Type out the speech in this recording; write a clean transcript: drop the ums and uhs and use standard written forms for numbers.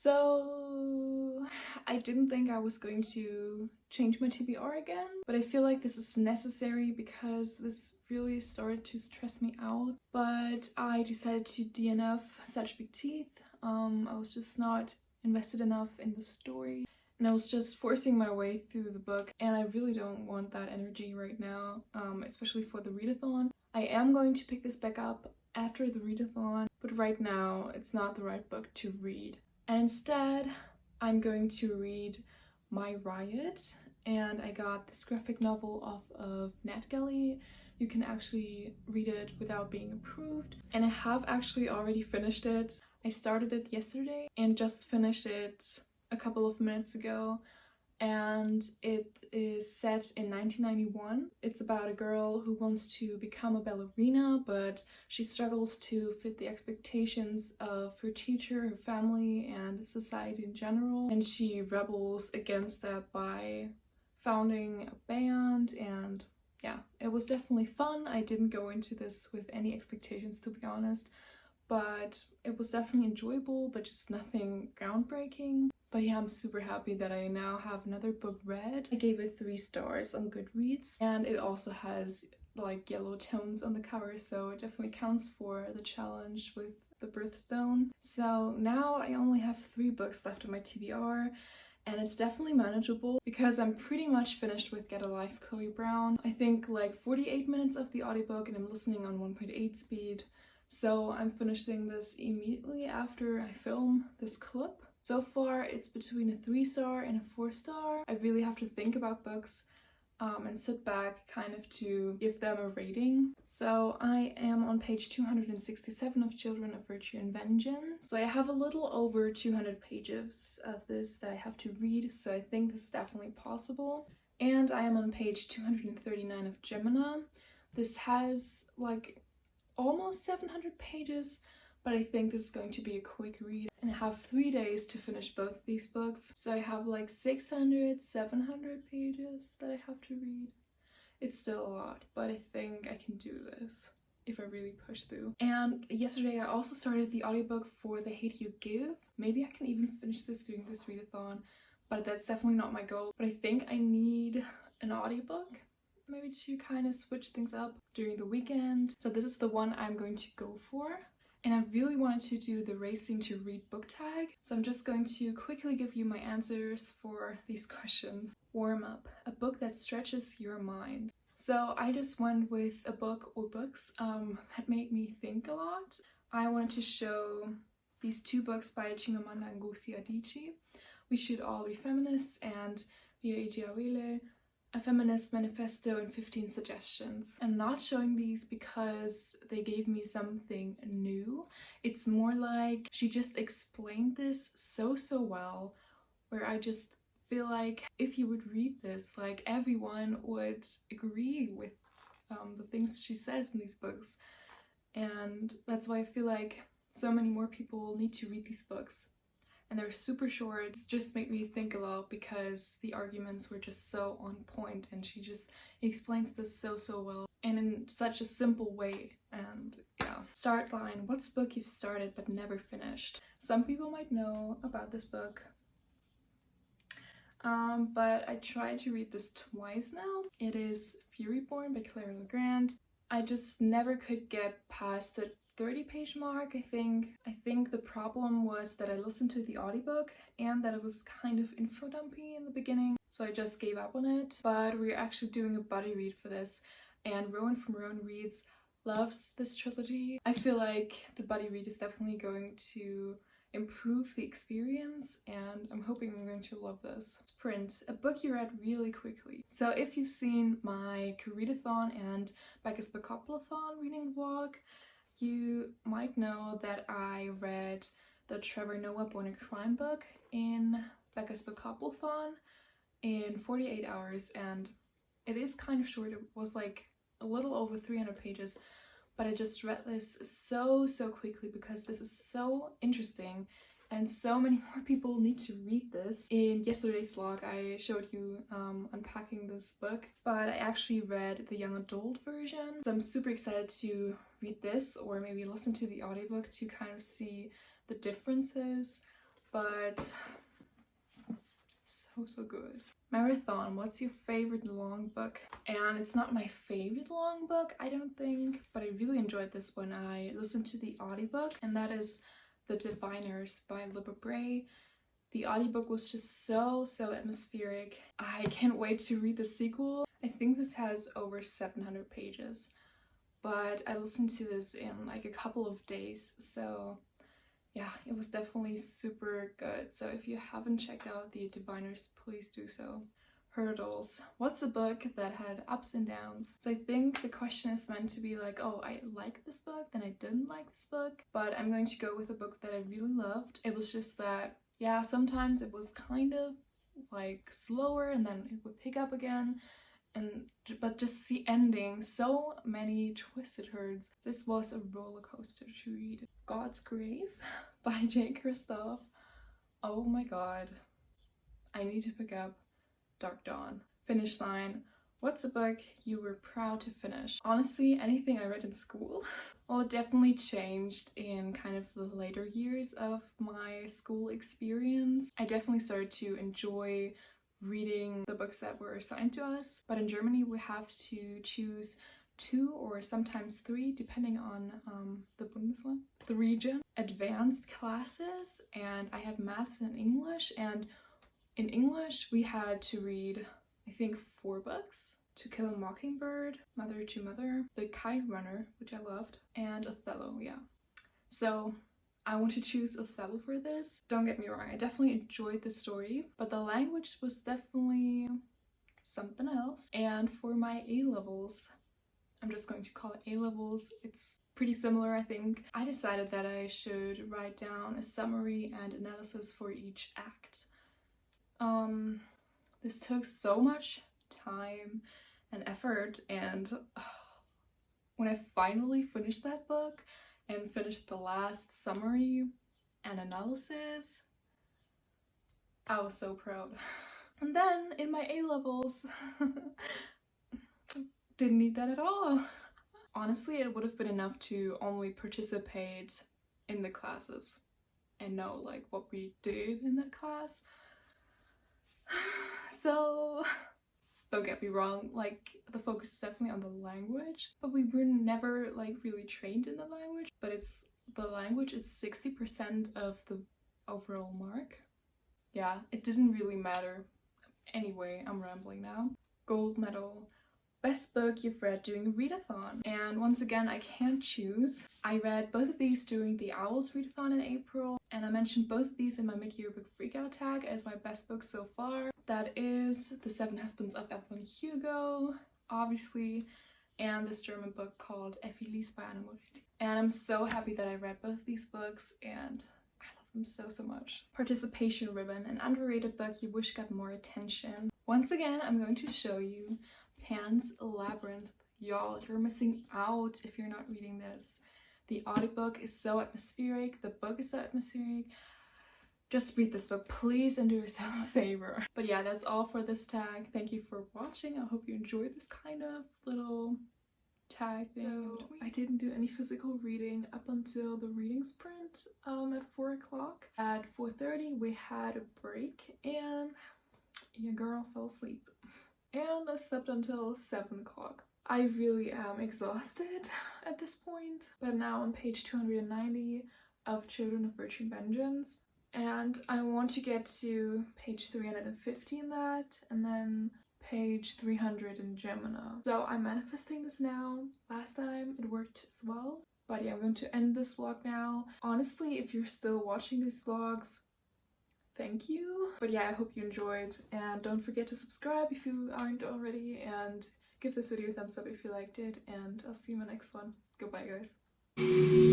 So I didn't think I was going to change my TBR again, but I feel like this is necessary because this really started to stress me out. But I decided to DNF Such Big Teeth. I was just not invested enough in the story, and I was just forcing my way through the book, and I really don't want that energy right now, especially for the readathon. I am going to pick this back up after the readathon, but right now it's not the right book to read. And instead, I'm going to read My Riot, and I got this graphic novel off of NetGalley. You can actually read it without being approved, and I have actually already finished it. I started it yesterday and just finished it a couple of minutes ago, and it is set in 1991. It's about a girl who wants to become a ballerina, but she struggles to fit the expectations of her teacher, her family, and society in general. And she rebels against that by founding a band, and yeah, it was definitely fun. I didn't go into this with any expectations, to be honest, but it was definitely enjoyable, but just nothing groundbreaking. But yeah, I'm super happy that I now have another book read. I gave it 3 stars on Goodreads, and it also has like yellow tones on the cover, so it definitely counts for the challenge with the birthstone. So now I only have 3 books left on my TBR, and it's definitely manageable because I'm pretty much finished with Get a Life, Chloe Brown. I think like 48 minutes of the audiobook, and I'm listening on 1.8 speed. So I'm finishing this immediately after I film this clip. So far it's between a 3-star and a 4-star. I really have to think about books and sit back kind of to give them a rating. So I am on page 267 of Children of Virtue and Vengeance. So I have a little over 200 pages of this that I have to read, so I think this is definitely possible. And I am on page 239 of Gemina. This has like almost 700 pages, but I think this is going to be a quick read, and I have 3 days to finish both these books. So I have like 600, 700 pages that I have to read. It's still a lot, but I think I can do this if I really push through. And yesterday I also started the audiobook for The Hate You Give. Maybe I can even finish this during this readathon, but that's definitely not my goal. But I think I need an audiobook, maybe to kind of switch things up during the weekend. So this is the one I'm going to go for. And I really wanted to do the Racing to Read book tag. So I'm just going to quickly give you my answers for these questions. Warm up, a book that stretches your mind. So I just went with a book or books that made me think a lot. I wanted to show these 2 books by Chimamanda Ngozi Adichie, We Should All Be Feminists, and Via Ijeawele, A Feminist Manifesto and 15 Suggestions. I'm not showing these because they gave me something new. It's more like she just explained this so well, where I just feel like if you would read this, like everyone would agree with the things she says in these books. And that's why I feel like so many more people need to read these books. And they're super short. It just made me think a lot because the arguments were just so on point, and she just explains this so well and in such a simple way. And yeah. Start line, what's a book you've started but never finished? Some people might know about this book, but I tried to read this twice now. It is Furyborn by Claire Legrand. I just never could get past the 30-page mark. I think the problem was that I listened to the audiobook and that it was kind of info dumpy in the beginning, so I just gave up on it. But we're actually doing a buddy read for this, and Rowan from Rowan Reads loves this trilogy. I feel like the buddy read is definitely going to improve the experience, and I'm hoping I'm going to love this. Sprint, a book you read really quickly. So if you've seen my readathon and Becca's Bookopoly-thon reading vlog, you might know that I read the Trevor Noah Born a Crime book in Becca's Bookopoly-thon in 48 hours, and it is kind of short. It was like a little over 300 pages, but I just read this so quickly because this is so interesting and so many more people need to read this. In yesterday's vlog I showed you unpacking this book, but I actually read the young adult version, so I'm super excited to read this or maybe listen to the audiobook to kind of see the differences. but so good. Marathon, what's your favorite long book? And it's not my favorite long book, I don't think, but I really enjoyed this when I listened to the audiobook, and that is The Diviners by Libba Bray. The audiobook was just so atmospheric. I can't wait to read the sequel. I think this has over 700 pages, but I listened to this in like a couple of days, so yeah, it was definitely super good. So if you haven't checked out The Diviners, please do so. Hurdles. What's a book that had ups and downs? So I think the question is meant to be like, oh, I like this book, then I didn't like this book, but I'm going to go with a book that I really loved. It was just that, yeah, sometimes it was kind of like slower and then it would pick up again. But just the ending, so many twisted turns. This was a roller coaster to read. God's Grave by J. Kristoff. Oh my god. I need to pick up Dark Dawn. Finish line. What's a book you were proud to finish? Honestly, anything I read in school. Well, it definitely changed in kind of the later years of my school experience. I definitely started to enjoy reading the books that were assigned to us, but in Germany we have to choose 2 or sometimes 3 depending on the Bundesland, the region, advanced classes, and I had maths and English, and in English we had to read I think 4 books: To Kill a Mockingbird, Mother to Mother, The Kite Runner, which I loved, and Othello. Yeah, so I want to choose Othello for this. Don't get me wrong, I definitely enjoyed the story, but the language was definitely something else. And for my A-levels, I'm just going to call it A-levels, it's pretty similar, I think. I decided that I should write down a summary and analysis for each act. This took so much time and effort, and when I finally finished that book and finished the last summary and analysis, I was so proud. And then in my A-levels, didn't need that at all. Honestly, it would have been enough to only participate in the classes and know like what we did in that class. So don't get me wrong, like the focus is definitely on the language, but we were never like really trained in the language, but the language is 60% of the overall mark. Yeah, it didn't really matter. Anyway, I'm rambling now. Gold medal. Best book you've read during a readathon. And once again, I can't choose. I read both of these during the Owls readathon in April, and I mentioned both of these in my mid-year book freakout tag as my best books so far. That is The Seven Husbands of Evelyn Hugo, obviously, and this German book called Effi liest bei Anna Moretti. And I'm so happy that I read both of these books, and I love them so much. Participation ribbon, an underrated book you wish got more attention. Once again, I'm going to show you Pan's Labyrinth. Y'all, you're missing out if you're not reading this. The audiobook is so atmospheric, the book is so atmospheric. Just read this book, please, and do yourself a favor. But yeah, that's all for this tag. Thank you for watching. I hope you enjoyed this kind of little tag thing. So, I didn't do any physical reading up until the reading sprint at 4 o'clock. At 4:30 we had a break and your girl fell asleep. And I slept until 7 o'clock. I really am exhausted at this point, but now on page 290 of Children of Virtue and Vengeance, and I want to get to page 350 in that, and then page 300 in Gemini. So I'm manifesting this now. Last time it worked as well. But yeah, I'm going to end this vlog now. Honestly, if you're still watching these vlogs, thank you. But yeah, I hope you enjoyed, and don't forget to subscribe if you aren't already, and give this video a thumbs up if you liked it, and I'll see you in my next one. Goodbye, guys.